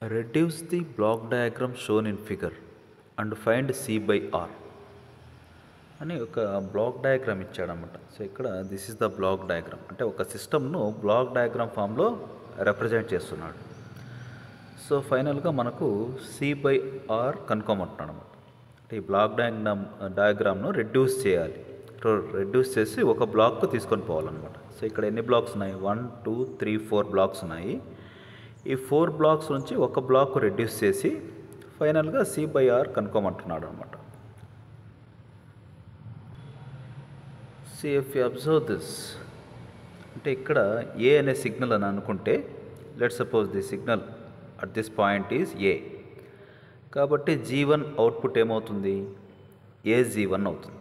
Reduce the block diagram shown in figure and find C by R అని ఒక block diagram ఇచ్చాడనమాట. So ఇక్కడ this is the block diagram, అంటే ఒక సిస్టమ్ను బ్లాక్ డయాగ్రామ్ ఫామ్లో రిప్రజెంట్ చేస్తున్నాడు. సో ఫైనల్గా మనకు సి బై ఆర్ కనుక్కోమంటున్నాడు అనమాట. అంటే ఈ బ్లాక్ డయాగ్రామ్ను రెడ్యూస్ చేయాలి. రెడ్యూస్ చేసి ఒక బ్లాక్కు తీసుకొని పోవాలన్నమాట. సో ఇక్కడ ఎన్ని బ్లాక్స్ ఉన్నాయి? 1 2 3 4 బ్లాక్స్ ఉన్నాయి. ఈ 4 బ్లాక్స్ నుంచి ఒక బ్లాక్ రెడ్యూస్ చేసి ఫైనల్గా సి బై ఆర్ కనుక్కోమంటున్నాడు అనమాట. ఇఫ్ యూ అబ్జర్వ్ దిస్, అంటే ఇక్కడ ఏ అనే సిగ్నల్ అని అనుకుంటే, let suppose the signal at this point is a. కాబట్టి G1 అవుట్పుట్ ఏమవుతుంది? AG1 అవుతుంది.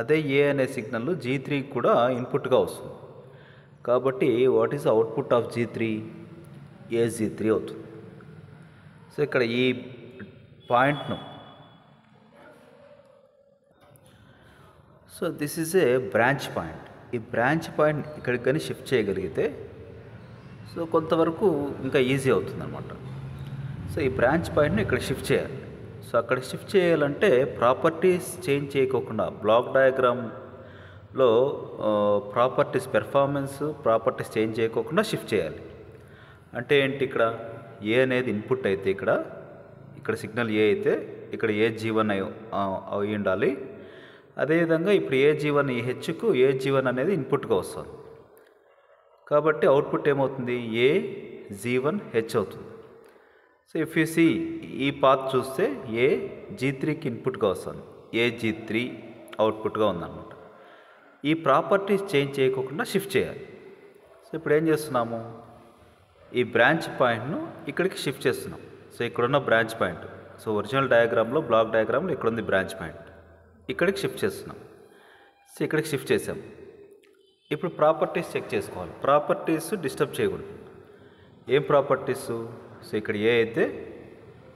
అదే ఏ అనే సిగ్నల్ G3 కూడా ఇన్పుట్గా వస్తుంది. కాబట్టి what is output of G3? AG3 అవుతుంది. సో ఇక్కడ ఈ పాయింట్ను, so this is a branch point. ఈ బ్రాంచ్ పాయింట్ ఇక్కడికి కానీ షిఫ్ట్ చేయగలిగితే సో కొంతవరకు ఇంకా ఈజీ అవుతుందన్నమాట. సో ఈ బ్రాంచ్ పాయింట్ని ఇక్కడ షిఫ్ట్ చేయాలి. సో అక్కడ షిఫ్ట్ చేయాలంటే ప్రాపర్టీస్ చేంజ్ చేయకోకుండా బ్లాక్ డయాగ్రామ్లో ప్రాపర్టీస్ పెర్ఫార్మెన్స్ ప్రాపర్టీస్ చేంజ్ చేయకోకుండా షిఫ్ట్ చేయాలి. అంటే ఏంటి? ఇక్కడ ఏ అనేది ఇన్పుట్ అయితే ఇక్కడ సిగ్నల్ ఏ అయితే ఇక్కడ AG1 అయి ఉండాలి. అదేవిధంగా ఇప్పుడు AG1 ఈ హెచ్కు AG1 అనేది ఇన్పుట్గా వస్తుంది. కాబట్టి అవుట్పుట్ ఏమవుతుంది? AG1 హెచ్ అవుతుంది. సో ఇఫ్ యూ సీ ఈ పాత్ చూస్తే AG3కి ఇన్పుట్గా వస్తుంది, AG3 అవుట్పుట్గా ఉందన్నమాట. ఈ ప్రాపర్టీస్ చేంజ్ చేయకుండా షిఫ్ట్ చేయాలి. సో ఇప్పుడు ఏం చేస్తున్నాము? ఈ బ్రాంచ్ పాయింట్ను ఇక్కడికి షిఫ్ట్ చేస్తున్నాం. సో ఇక్కడున్న బ్రాంచ్ పాయింట్, సో ఒరిజినల్ డయాగ్రామ్లో బ్లాక్ డయాగ్రామ్లో ఇక్కడ ఉంది బ్రాంచ్ పాయింట్, ఇక్కడికి షిఫ్ట్ చేస్తున్నాం. సో ఇక్కడికి షిఫ్ట్ చేసాం. ఇప్పుడు ప్రాపర్టీస్ చెక్ చేసుకోవాలి. ప్రాపర్టీస్ డిస్టర్బ్ చేయకూడదు. ఏం ప్రాపర్టీస్? సో ఇక్కడ ఏ అయితే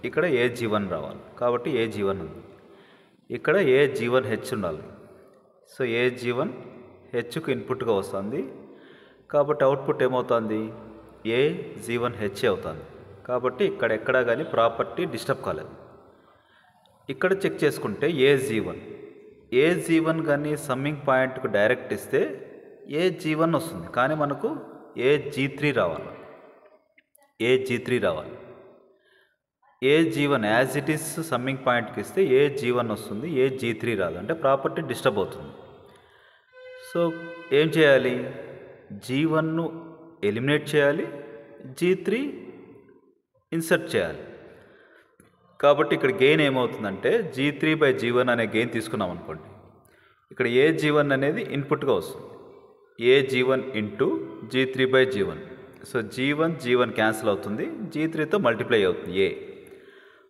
ఇక్కడ AG1 రావాలి. కాబట్టి AG1 ఉంది. ఇక్కడ AG1 హెచ్ ఉండాలి. సో AG1 హెచ్కు ఇన్పుట్గా వస్తుంది. కాబట్టి అవుట్పుట్ ఏమవుతుంది? AG1 హెచ్ అవుతుంది. కాబట్టి ఇక్కడ ఎక్కడా కానీ ప్రాపర్టీ డిస్టర్బ్ కాలేదు. ఇక్కడ చెక్ చేసుకుంటే AG1 కానీ సమ్మింగ్ పాయింట్కు డైరెక్ట్ ఇస్తే AG1 వస్తుంది. కానీ మనకు AG3 రావాలి. AG1 as it is summing పాయింట్కి ఇస్తే AG1 వస్తుంది, AG3 రాదు. అంటే ప్రాపర్టీ డిస్టర్బ్ అవుతుంది. సో ఏం చేయాలి? G1ను ఎలిమినేట్ చేయాలి, G3 ఇన్సర్ట్ చేయాలి. కాబట్టి ఇక్కడ గెయిన్ ఏమవుతుందంటే G3/G1 అనే గెయిన్ తీసుకున్నాం అనుకోండి. ఇక్కడ AG1 అనేది ఇన్పుట్గా వస్తుంది, AG1 into G3/G1. So G1 cancel అవుతుంది, G3తో మల్టిప్లై అవుతుంది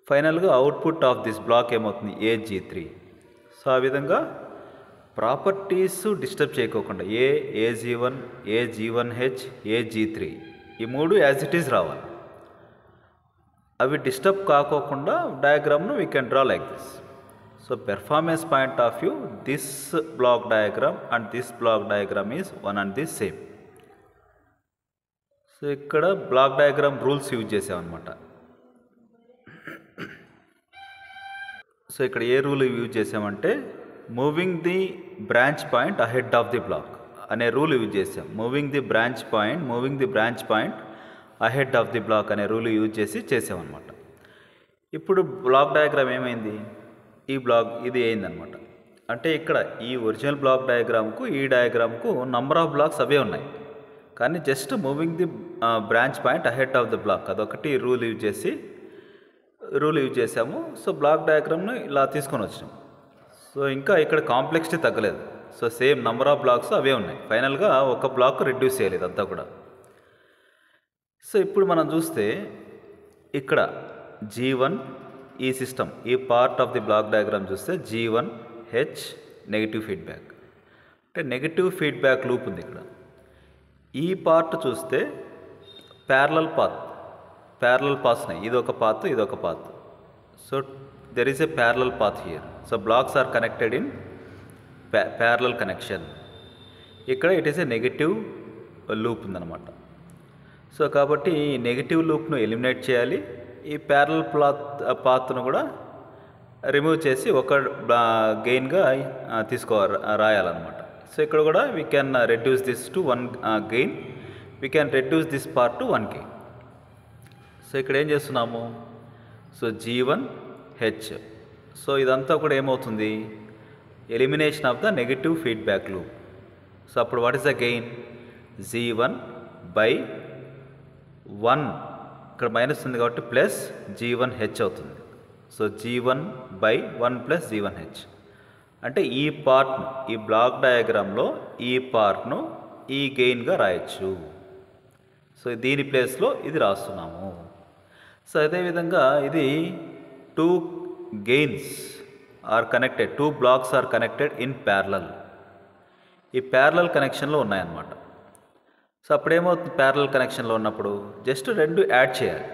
ఫైనల్గా అవుట్పుట్ ఆఫ్ దిస్ బ్లాక్ ఏమవుతుంది? AG3. సో ఆ విధంగా ప్రాపర్టీస్ డిస్టర్బ్ చేయకోకుండా AG1, AG1H, AG3 ఈ మూడు యాజ్ ఇట్ ఈజ్ రావాలి. అవి డిస్టర్బ్ కాకోకుండా డయాగ్రామ్ను we can draw like this. So performance point of view this block diagram and this block diagram is one and the same. So ఇక్కడ block diagram rules use చేసామన్నమాట. So ఇక్కడ ఏ rule use చేసామంటే moving the branch point ahead of the block అనే rule use చేసాం. Moving the branch point ahead of the block అనే rule use చేసామన్నమాట. ఇప్పుడు బ్లాక్ డయాగ్రామ్ ఏమైంది? ఇది అయిందనమాట. అంటే ఇక్కడ ఈ ఒరిజినల్ బ్లాక్ డయాగ్రామ్కు ఈ డయాగ్రామ్కు నంబర్ ఆఫ్ బ్లాక్స్ అవే ఉన్నాయి. కానీ just moving the branch point ahead of the block అదొకటి రూల్ యూజ్ చేసాము. సో బ్లాక్ డయాగ్రామ్ను ఇలా తీసుకొని వచ్చినాం. సో ఇంకా ఇక్కడ కాంప్లెక్సిటీ తగ్గలేదు. So same number of blocks అవే ఉన్నాయి. ఫైనల్గా ఒక బ్లాక్ రెడ్యూస్ చేయలేదు అంతా కూడా. సో ఇప్పుడు మనం చూస్తే ఇక్కడ G1 ఈ సిస్టమ్ ఈ part of the block diagram చూస్తే G1 హెచ్ నెగిటివ్ ఫీడ్బ్యాక్, అంటే నెగిటివ్ ఫీడ్బ్యాక్ లూప్ ఉంది ఇక్కడ. ఈ పార్ట్ చూస్తే ప్యారలల్ పాత్స్ ఉన్నాయి. ఇదొక path. So there is a parallel path here. So blocks are connected in parallel connection. ఇక్కడ it is a negative loop ఉందన్నమాట. సో కాబట్టి ఈ నెగిటివ్ లూప్ను ఎలిమినేట్ చేయాలి. ఈ ప్యారలల్ పాత్ను కూడా రిమూవ్ చేసి ఒక గెయిన్గా రాయాలన్నమాట. సో ఇక్కడ కూడా we can reduce this to 1 gain, we can reduce this part to 1 gain. So ఇక్కడ ఏం చేస్తున్నాము, సో G1 H. సో ఇదంతా కూడా ఏమవుతుంది, elimination of the negative feedback loop. So అప్పుడు what is the gain, G1 by 1, ఇక్కడ minus ఉంది కాబట్టి ప్లస్ G1H అవుతుంది. So G1 by 1 plus G1H అంటే ఈ పార్ట్ను, ఈ బ్లాక్ డయాగ్రామ్లో ఈ పార్ట్ను ఈ గెయిన్గా రాయొచ్చు. సో దీని ప్లేస్లో ఇది రాస్తున్నాము. సో అదేవిధంగా ఇది 2 gains are connected, 2 blocks are connected in parallel. ఈ ప్యారలల్ కనెక్షన్లో ఉన్నాయన్నమాట. సో అప్పుడేమవుతుంది, ప్యారలల్ కనెక్షన్లో ఉన్నప్పుడు జస్ట్ 2 యాడ్ చేయాలి.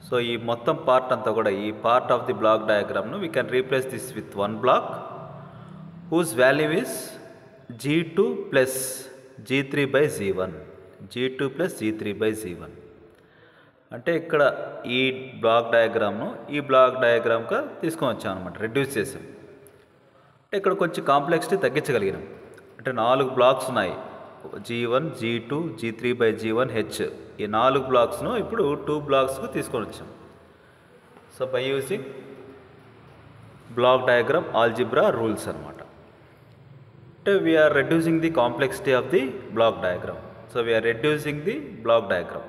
సో ఈ మొత్తం పార్ట్ అంతా కూడా, ఈ పార్ట్ ఆఫ్ ది బ్లాక్ డయాగ్రామ్ను we can replace this with 1 block whose value is G2 plus G3 by G1, G2 plus G3 by G1. అంటే ఇక్కడ ఈ బ్లాక్ డయాగ్రామ్ను ఈ బ్లాక్ డయాగ్రామ్గా తీసుకొని వచ్చాం అనమాట, రెడ్యూస్ చేసాం. అంటే ఇక్కడ కొంచెం కాంప్లెక్సిటీ తగ్గించగలిగినాం. అంటే 4 బ్లాక్స్ ఉన్నాయి, G1, G2, G3 by G1, H. ఈ 4 బ్లాక్స్ను ఇప్పుడు 2 బ్లాక్స్కు తీసుకొని వచ్చాం. So by using block diagram algebra rules అనమాట. అంటే we are reducing the complexity of the block diagram. So we are reducing the block diagram.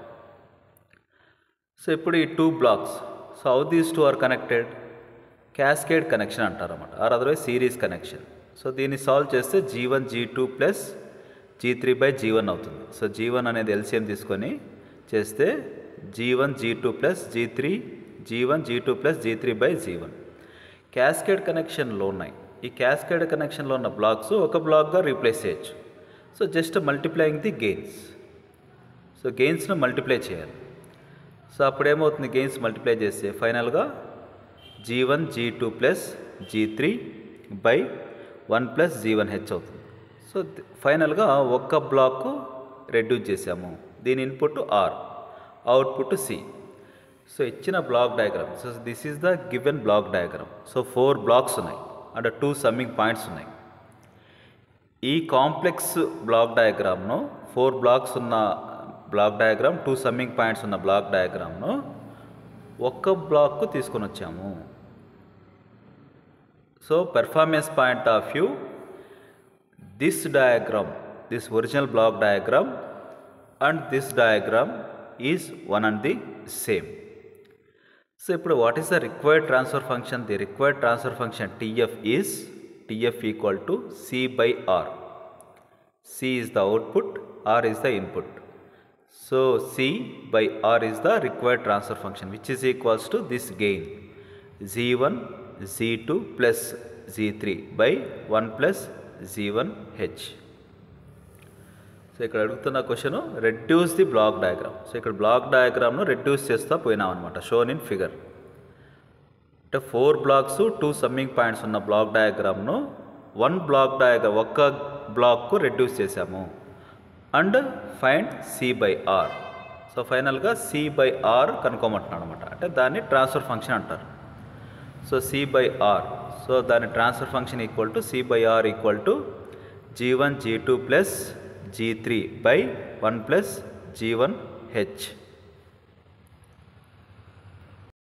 So ఇప్పుడు ఈ 2 బ్లాక్స్, so how these 2 are connected, cascade connection అంటారు అన్నమాట, or otherwise series connection. So దీన్ని solve చేస్తే G1 G2 plus G3 by G1 అవుతుంది. So G1 అనేది LCM తీసుకొని చేస్తే G1 G2 plus G3, G1 G2 plus G3 by G1. Cascade కనెక్షన్లో ఉన్నాయి. ఈ క్యాస్కేడ్ కనెక్షన్లో ఉన్న బ్లాక్స్ ఒక బ్లాక్గా రీప్లేస్ చేయొచ్చు. So just multiplying the gains. So గెయిన్స్ను మల్టిప్లై చేయాలి. సో అప్పుడు ఏమవుతుంది, గెయిన్స్ మల్టిప్లై చేస్తే ఫైనల్గా G1 G2 plus G3 by 1 plus G1H అవుతుంది. సో ఫైనల్గా ఒక్క బ్లాక్ రెడ్యూస్ చేసాము. దీని input R, output C. So ఇచ్చిన block diagram, so this is the given block diagram. So 4 blocks ఉన్నాయి అండ్ 2 సమ్మింగ్ పాయింట్స్ ఉన్నాయి. ఈ కాంప్లెక్స్ బ్లాక్ డయాగ్రామ్ను, 4 బ్లాక్స్ ఉన్న బ్లాక్ డయాగ్రామ్, 2 సమ్మింగ్ పాయింట్స్ ఉన్న బ్లాక్ డయాగ్రామ్ను ఒక్క బ్లాక్కు తీసుకొని వచ్చాము. So performance point of view, this diagram, this original block diagram and this diagram is one and the same. So ఇప్పుడు what is the required transfer function? The required transfer function TF is TF equal to C by R. C is the output, R is the input. So C by R is the required transfer function, which is equals to this gain Z1 Z2 plus Z3 by 1 plus Z1H. So ఇక్కడ అడుగుతున్న question, reduce the block diagram. So ఇక్కడ block డయాగ్రామ్ను reduce చేస్తూ పోయినాం అనమాట, shown in figure. అంటే 4 blocks 2 summing points ఉన్న block డయాగ్రామ్ను 1 బ్లాక్ డయాగ్రామ్, ఒక్క బ్లాక్కు రెడ్యూస్ చేసాము. And find C by R. So ఫైనల్గా C బై R కనుక్కోమంటున్నాడు అనమాట. అంటే దాన్ని ట్రాన్స్ఫర్ ఫంక్షన్ అంటారు. So C by R, so దాని transfer function equal to C by R equal to G1 G2 plus G3 by 1 plus G1H.